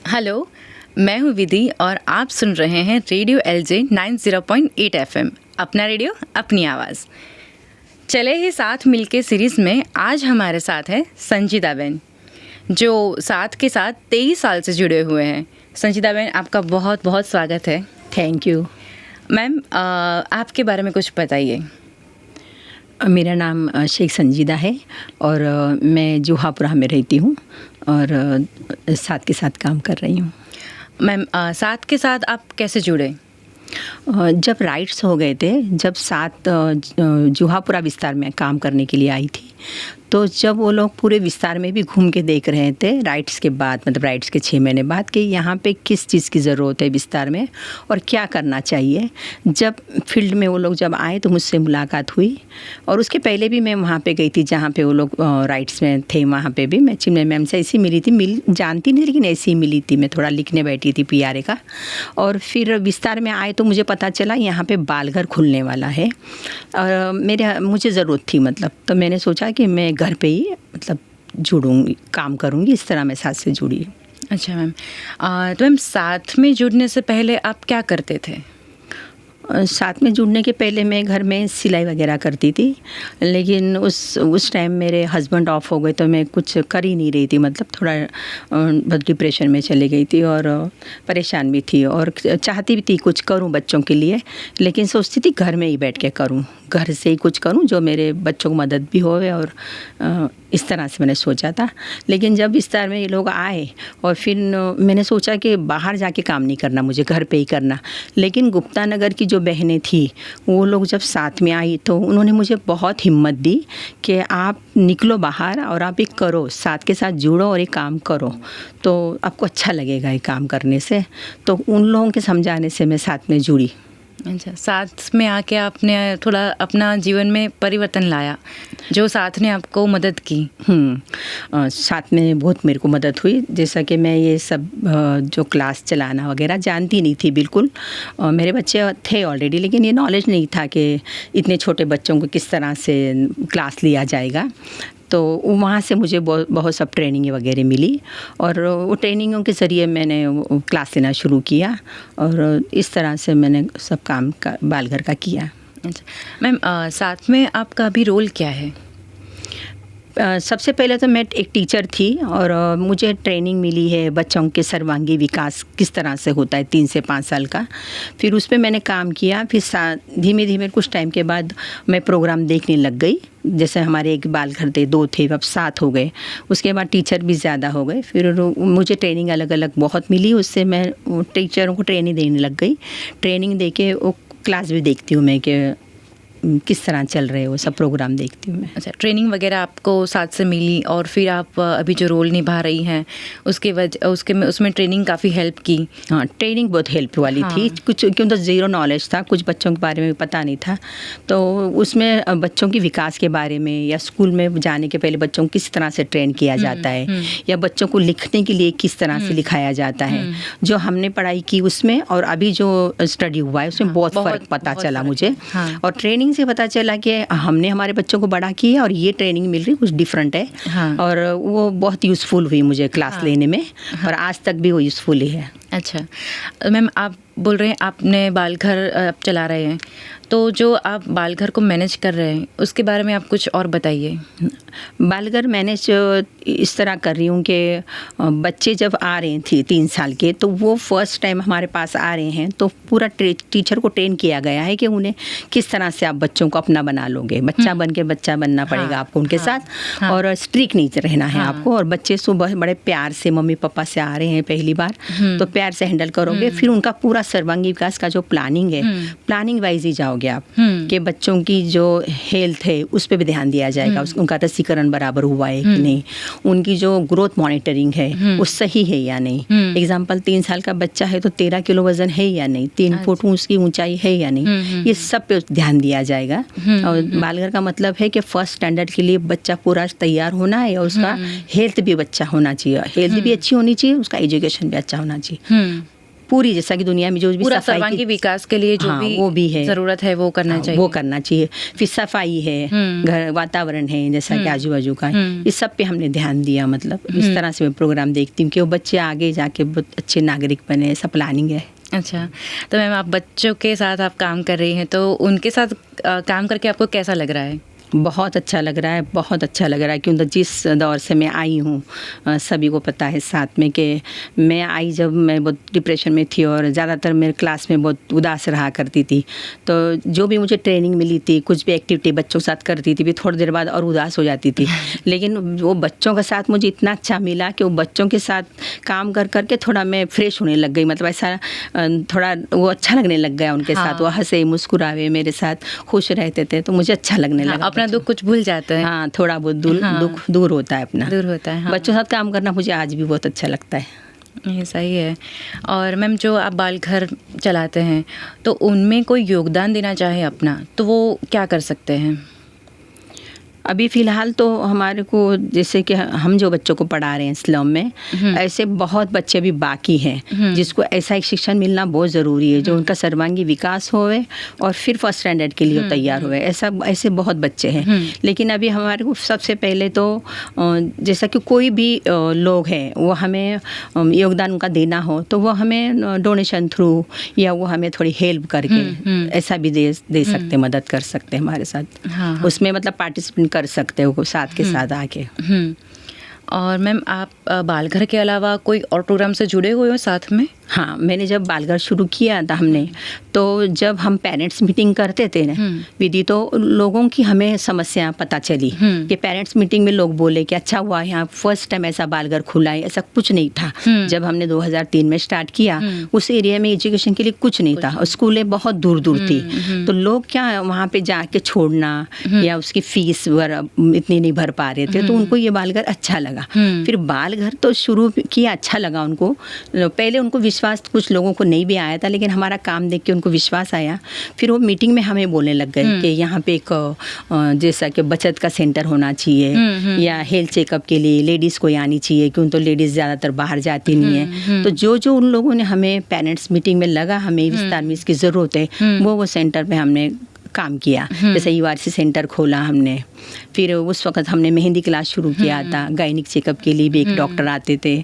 Hello, मैं हूँ विधि और आप सुन रहे हैं रेडियो LJ 90.8 FM, अपना रेडियो अपनी आवाज़। चले ही साथ मिलके सीरीज़ में आज हमारे साथ है संजीदा बहन, जो साथ के साथ 23 साल से जुड़े हुए हैं। संजीदा बहन, आपका बहुत बहुत स्वागत है। थैंक यू मैम, आपके बारे में कुछ बताइए। मेरा नाम शेख संजीदा है और मैं जुहापुरा में रहती हूँ और साथ के साथ काम कर रही हूँ। मैम, साथ के साथ आप कैसे जुड़े? जब राइट्स हो गए थे, जब साथ जुहापुरा विस्तार में काम करने के लिए आई थी, तो जब वो लोग पूरे विस्तार में भी घूम के देख रहे थे राइट्स के बाद, मतलब राइट्स के 6 महीने बाद, कि यहाँ पे किस चीज़ की ज़रूरत है विस्तार में और क्या करना चाहिए। जब फील्ड में वो लोग जब आए तो मुझसे मुलाकात हुई और उसके पहले भी मैं वहाँ पे गई थी जहाँ पे वो लोग राइट्स में थे। वहाँ पे भी मैं चिन्मय मैम से ऐसी मिली थी, जानती नहीं लेकिन ऐसी ही मिली थी। मैं थोड़ा लिखने बैठी थी PRA का, और फिर विस्तार में आए तो मुझे पता चला यहाँ पे बालघर खुलने वाला है और मुझे ज़रूरत थी, मतलब तो मैंने सोचा कि मैं घर पे ही मतलब जुड़ूंगी, काम करूंगी। इस तरह मैं साथ से जुड़ी। अच्छा मैम, तो मैम साथ में जुड़ने से पहले आप क्या करते थे? साथ में जुड़ने के पहले मैं घर में सिलाई वगैरह करती थी, लेकिन उस टाइम मेरे हस्बैंड ऑफ हो गए तो मैं कुछ कर ही नहीं रही थी, मतलब थोड़ा बहुत डिप्रेशन में चली गई थी और परेशान भी थी और चाहती भी थी कुछ करूं बच्चों के लिए, लेकिन सोचती थी घर में ही बैठ के करूं, घर से ही कुछ करूं जो मेरे बच्चों को मदद भी होवे, और इस तरह से मैंने सोचा था। लेकिन जब विस्तार में ये लोग आए और फिर मैंने सोचा कि बाहर जाके काम नहीं करना, मुझे घर पे ही करना। लेकिन गुप्ता नगर की जो बहनें थी वो लोग जब साथ में आई तो उन्होंने मुझे बहुत हिम्मत दी कि आप निकलो बाहर और आप एक करो, साथ के साथ जुड़ो और एक काम करो तो आपको अच्छा लगेगा ये काम करने से। तो उन लोगों के समझाने से मैं साथ में जुड़ी। अच्छा, साथ में आके आपने थोड़ा अपना जीवन में परिवर्तन लाया, जो साथ ने आपको मदद की। साथ में बहुत मेरे को मदद हुई। जैसा कि मैं ये सब जो क्लास चलाना वगैरह जानती नहीं थी बिल्कुल। मेरे बच्चे थे ऑलरेडी, लेकिन ये नॉलेज नहीं था कि इतने छोटे बच्चों को किस तरह से क्लास लिया जाएगा। तो वहाँ से मुझे बहुत सब ट्रेनिंग वगैरह मिली और वो ट्रेनिंगों के ज़रिए मैंने क्लास लेना शुरू किया और इस तरह से मैंने सब काम का बालघर का किया। अच्छा मैम, साथ में आपका अभी रोल क्या है? सबसे पहले तो मैं एक टीचर थी और मुझे ट्रेनिंग मिली है बच्चों के सर्वांगीण विकास किस तरह से होता है 3 से 5 साल का। फिर उस पर मैंने काम किया। फिर धीमे धीमे कुछ टाइम के बाद मैं प्रोग्राम देखने लग गई। जैसे हमारे एक बालघर थे, 2 थे, अब 7 हो गए। उसके बाद टीचर भी ज़्यादा हो गए। फिर मुझे ट्रेनिंग अलग अलग बहुत मिली, उससे मैं टीचरों को ट्रेनिंग देने लग गई। ट्रेनिंग दे के वो क्लास भी देखती हूँ मैं कि किस तरह चल रहे हैं, वो सब प्रोग्राम देखती हूँ मैं। अच्छा, ट्रेनिंग वगैरह आपको साथ से मिली और फिर आप अभी जो रोल निभा रही हैं उसमें ट्रेनिंग काफ़ी हेल्प की। हाँ, ट्रेनिंग बहुत हेल्प वाली थी। कुछ क्यों तो ज़ीरो नॉलेज था, कुछ बच्चों के बारे में पता नहीं था, तो उसमें बच्चों की विकास के बारे में या स्कूल में जाने के पहले बच्चों को किस तरह से ट्रेन किया जाता है या बच्चों को लिखने के लिए किस तरह से लिखाया जाता है, जो हमने पढ़ाई की उसमें और अभी जो स्टडी हुआ है उसमें बहुत फ़र्क पता चला मुझे। और ट्रेनिंग से पता चला कि हमने हमारे बच्चों को बड़ा किया और ये ट्रेनिंग मिल रही कुछ डिफरेंट है। और वो बहुत यूज़फुल हुई मुझे क्लास लेने में और आज तक भी वो यूज़फुल ही है। अच्छा मैम, आप बोल रहे हैं आपने बालघर आप चला रहे हैं, तो जो आप बालघर को मैनेज कर रहे हैं उसके बारे में आप कुछ और बताइए। बालघर मैनेज इस तरह कर रही हूँ कि बच्चे जब आ रहे थे 3 साल के, तो वो फर्स्ट टाइम हमारे पास आ रहे हैं, तो पूरा टीचर को ट्रेन किया गया है कि उन्हें किस तरह से आप बच्चों को अपना बना लोगे। बच्चा बन के बच्चा बनना पड़ेगा आपको उनके साथ और स्ट्रिक्ट नहीं रहना है आपको। और बच्चे सुबह बड़े प्यार से मम्मी पापा से आ रहे हैं पहली बार, तो प्यार से हैंडल करोगे। फिर उनका पूरा सर्वांगीण विकास का जो प्लानिंग है, प्लानिंग वाइज ही जाओगे आप कि बच्चों की जो हेल्थ है उस पर भी ध्यान दिया जाएगा, उनका रसीकरण बराबर हुआ है कि नहीं, उनकी जो ग्रोथ मॉनिटरिंग है वो सही है या नहीं। एग्जाम्पल 3 साल का बच्चा है तो 13 किलो वजन है या नहीं, 3 फुट उसकी ऊंचाई है या नहीं, ये सब पे ध्यान दिया जाएगा। और बालघर का मतलब है कि फर्स्ट स्टैंडर्ड के लिए बच्चा पूरा तैयार होना है और उसका हेल्थ भी अच्छा होना चाहिए, हेल्थ भी अच्छी होनी चाहिए, उसका एजुकेशन भी अच्छा होना चाहिए। पूरी, जैसा कि दुनिया में जो भी पूरा सफाई सर्वांगीण विकास के लिए जो भी वो भी है, जरूरत है वो करना चाहिए। वो करना चाहिए। फिर सफाई है, घर वातावरण है, जैसा कि आजू बाजू का, इस सब पे हमने ध्यान दिया। मतलब इस तरह से मैं प्रोग्राम देखती हूँ कि वो बच्चे आगे जाके बहुत अच्छे नागरिक बने, ऐसा प्लानिंग है। अच्छा, तो मैम आप बच्चों के साथ आप काम कर रही हैं, तो उनके साथ काम करके आपको कैसा लग रहा है? बहुत अच्छा लग रहा है, बहुत अच्छा लग रहा है, क्योंकि जिस दौर से मैं आई हूँ सभी को पता है साथ में कि मैं आई जब मैं बहुत डिप्रेशन में थी और ज़्यादातर मेरे क्लास में बहुत उदास रहा करती थी। तो जो भी मुझे ट्रेनिंग मिली थी, कुछ भी एक्टिविटी बच्चों के साथ करती थी, फिर थोड़ी देर बाद और उदास हो जाती थी। लेकिन वो बच्चों के साथ मुझे इतना अच्छा मिला कि वो बच्चों के साथ काम कर कर के थोड़ा मैं फ्रेश होने लग गई। मतलब ऐसा थोड़ा वो अच्छा लगने लग गया उनके साथ। वो हंसे मुस्कुरावे, मेरे साथ खुश रहते थे, तो मुझे अच्छा लगने लगा। अपना दुख कुछ भूल जाता है। हाँ, थोड़ा बहुत दुख दूर होता है, अपना दूर होता है। बच्चों के साथ काम करना मुझे आज भी बहुत अच्छा लगता है। ये सही है। और मैम जो आप बाल घर चलाते हैं, तो उनमें कोई योगदान देना चाहे अपना, तो वो क्या कर सकते हैं? अभी फ़िलहाल तो हमारे को, जैसे कि हम जो बच्चों को पढ़ा रहे हैं स्लम में, ऐसे बहुत बच्चे भी बाकी हैं जिसको ऐसा एक शिक्षण मिलना बहुत ज़रूरी है, जो उनका सर्वांगीण विकास होवे और फिर फर्स्ट स्टैंडर्ड के लिए तैयार हुए। ऐसे बहुत बच्चे हैं। लेकिन अभी हमारे को सबसे पहले तो जैसा कि कोई भी लोग हैं, वो हमें योगदान उनका देना हो तो वो हमें डोनेशन थ्रू या वो हमें थोड़ी हेल्प करके ऐसा भी दे सकते, मदद कर सकते हमारे साथ। उसमें मतलब पार्टिसिपेट कर सकते हो साथ के साथ आके। और मैम आप बालघर के अलावा कोई और प्रोग्राम से जुड़े हुए हो साथ में? हाँ, मैंने जब बालघर शुरू किया था हमने, तो जब हम पेरेंट्स मीटिंग करते थे ना विधि, तो लोगों की हमें समस्या पता चली कि पेरेंट्स मीटिंग में लोग बोले कि अच्छा हुआ यहाँ फर्स्ट टाइम ऐसा बालघर खुला है। ऐसा कुछ नहीं था। जब हमने 2003 में स्टार्ट किया, उस एरिया में एजुकेशन के लिए कुछ नहीं था और स्कूलें बहुत दूर दूर थी। तो लोग क्या वहाँ पे जाके छोड़ना या उसकी फीस इतनी नहीं भर पा रहे थे, तो उनको ये बालघर अच्छा लगा। फिर बालघर तो शुरू किया, अच्छा लगा उनको। पहले उनको विश्वास कुछ लोगों को नहीं भी आया था, लेकिन हमारा काम देख के उनको विश्वास आया। फिर वो मीटिंग में हमें बोलने लग गए कि यहाँ पे एक जैसा कि बचत का सेंटर होना चाहिए या हेल्थ चेकअप के लिए लेडीज़ को आनी चाहिए, क्योंकि तो लेडीज़ ज़्यादातर बाहर जाती नहीं है। तो जो उन लोगों ने हमें पेरेंट्स मीटिंग में लगा हमें विस्तार में इसकी ज़रूरत है, वो सेंटर पे हमने काम किया। जैसे यूआरसी सेंटर खोला हमने। फिर उस वक्त हमने मेहंदी क्लास शुरू किया था, गायनिक चेकअप के लिए भी एक डॉक्टर आते थे,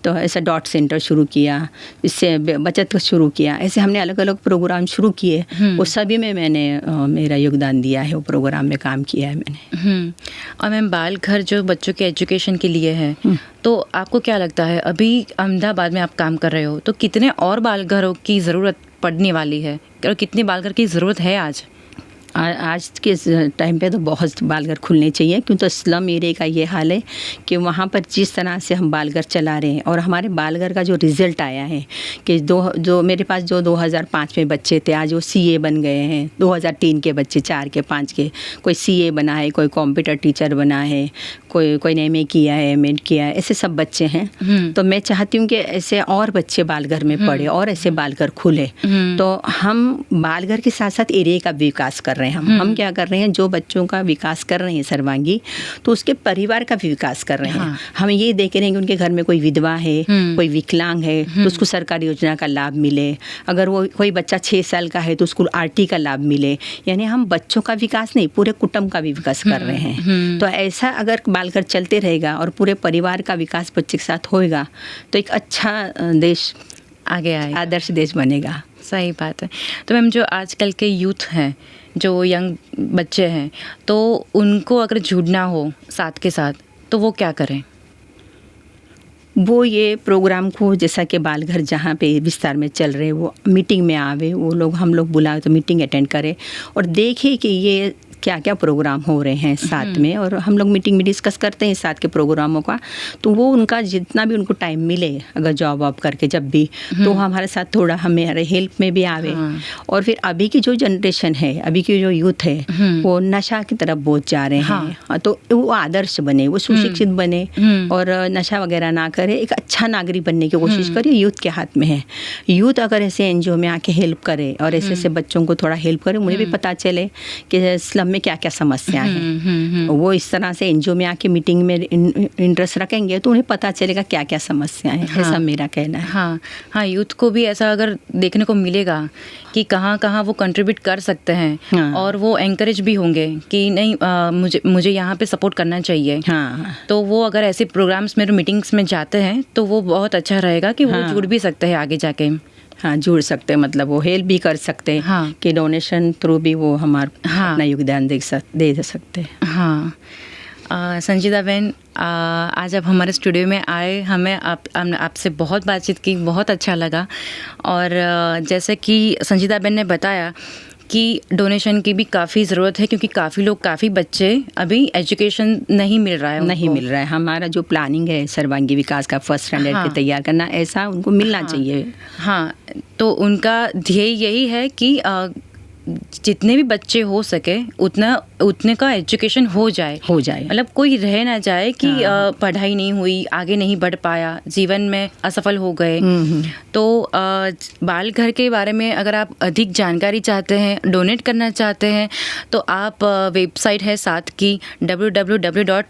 तो ऐसा डॉट सेंटर शुरू किया, इससे बचत शुरू किया। ऐसे हमने अलग अलग प्रोग्राम शुरू किए। वो सभी में मैंने मेरा योगदान दिया है, वो प्रोग्राम में काम किया है मैंने। और मैम बाल घर जो बच्चों के एजुकेशन के लिए है, तो आपको क्या लगता है अभी अहमदाबाद में आप काम कर रहे हो, तो कितने और बाल घरों की ज़रूरत पड़ने वाली है और कितने बाल घर की ज़रूरत है आज के टाइम पे तो बहुत बालघर खुलने चाहिए, क्योंकि तो स्लम एरिया का ये हाल है कि वहाँ पर जिस तरह से हम बालघर चला रहे हैं और हमारे बालघर का जो रिज़ल्ट आया है कि जो मेरे पास जो 2005 में बच्चे थे आज वो सीए बन गए हैं। 2003 के बच्चे 4 के 5 के, कोई सीए बना है, कोई कंप्यूटर टीचर बना है, कोई ने एमए किया है, एमएड किया है, ऐसे सब बच्चे हैं। तो मैं चाहती हूँ कि ऐसे और बच्चे बालघर में पढ़े और ऐसे बालघर खुले। तो हम बालघर के साथ साथ एरिया का विकास कर रहे हैं। हम क्या कर रहे हैं, जो बच्चों का विकास कर रहे हैं सर्वांगी, तो उसके परिवार का भी विकास कर रहे हैं। हम ये देख रहे हैं कि उनके घर में कोई विधवा है, कोई विकलांग है, तो उसको सरकारी योजना का लाभ मिले। अगर वो कोई बच्चा 6 साल का है तो उसको आरटी का लाभ मिले। यानी हम बच्चों का विकास नहीं, पूरे कुटुंब का भी विकास कर रहे हैं। तो ऐसा अगर बालघर चलते रहेगा और पूरे परिवार का विकास बच्चे के साथ होएगा, तो एक अच्छा देश आगे आएगा, आदर्श देश बनेगा। सही बात है। तो मैम जो आजकल के यूथ हैं, जो यंग बच्चे हैं, तो उनको अगर जुड़ना हो साथ के साथ, तो वो क्या करें? वो ये प्रोग्राम को, जैसा कि बालघर जहाँ पे विस्तार में चल रहे, वो मीटिंग में आवे, वो लोग हम लोग बुलाए तो मीटिंग अटेंड करें और देखें कि ये क्या क्या प्रोग्राम हो रहे हैं साथ में। और हम लोग मीटिंग में डिस्कस करते हैं साथ के प्रोग्रामों का। तो वो उनका जितना भी उनको टाइम मिले, अगर जॉब वॉब करके जब भी, तो हमारे साथ थोड़ा हमारे हेल्प में भी आवे। और फिर अभी की जो जनरेशन है, अभी की जो यूथ है, वो नशा की तरफ बहुत जा रहे हैं। तो वो आदर्श बने, वो सुशिक्षित बने और नशा वगैरह ना करे, एक अच्छा नागरिक बनने की कोशिश करे, यूथ के हाथ में है। यूथ अगर ऐसे एनजीओ में आके हेल्प करे और ऐसे ऐसे बच्चों को थोड़ा हेल्प करे, उन्हें भी पता चले कि स्लम में क्या क्या समस्या है, वो इस तरह से एनजीओ में आके मीटिंग में इंटरेस्ट रखेंगे तो उन्हें पता चलेगा क्या क्या समस्या है। ऐसा मेरा कहना है। हाँ हाँ, यूथ को भी ऐसा अगर देखने को मिलेगा कि कहाँ कहाँ वो कंट्रीब्यूट कर सकते हैं और वो एंकरेज भी होंगे कि नहीं मुझे यहाँ पे सपोर्ट करना चाहिए। हाँ, तो वो अगर ऐसे प्रोग्राम्स में, मीटिंग्स में जाते हैं तो वो बहुत अच्छा रहेगा कि वो जुड़ भी सकते हैं आगे जाके। हाँ, जुड़ सकते हैं, मतलब वो हेल्प भी कर सकते हैं। हाँ, कि डोनेशन थ्रू भी वो हमारा अपना योगदान दे सकते हैं। हाँ, संजीदा बहन, आज आप हमारे स्टूडियो में आए, हमें आपसे बहुत बातचीत की, बहुत अच्छा लगा। और जैसे कि संजीदा बहन ने बताया कि डोनेशन की भी काफ़ी ज़रूरत है, क्योंकि काफ़ी बच्चे अभी एजुकेशन नहीं मिल रहा है। हमारा जो प्लानिंग है सर्वांगीण विकास का फर्स्ट स्टैंडर्ड के तैयार करना, ऐसा उनको मिलना चाहिए। हाँ, तो उनका ध्येय यही है कि जितने भी बच्चे हो सके उतने का एजुकेशन हो जाए, मतलब कोई रह ना जाए कि पढ़ाई नहीं हुई, आगे नहीं बढ़ पाया, जीवन में असफल हो गए। तो बाल घर के बारे में अगर आप अधिक जानकारी चाहते हैं, डोनेट करना चाहते हैं, तो आप वेबसाइट है साथ की www.sath.org,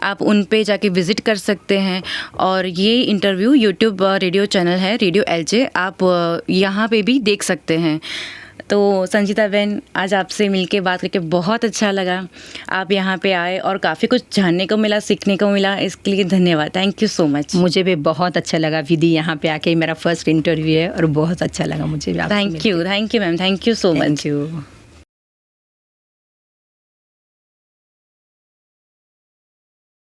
आप उन पे जाके विज़िट कर सकते हैं। और ये इंटरव्यू यूट्यूब रेडियो चैनल है रेडियो एलजे, आप यहाँ पे भी देख सकते हैं। तो संजीदा बहन, आज आपसे मिलके बात करके बहुत अच्छा लगा। आप यहाँ पे आए और काफ़ी कुछ जानने को मिला, सीखने को मिला, इसके लिए धन्यवाद। Thank you so much. मुझे भी बहुत अच्छा लगा विधि, यहाँ पे आके मेरा फर्स्ट इंटरव्यू है और बहुत अच्छा लगा मुझे। Thank you ma'am, thank you so much. Thank you.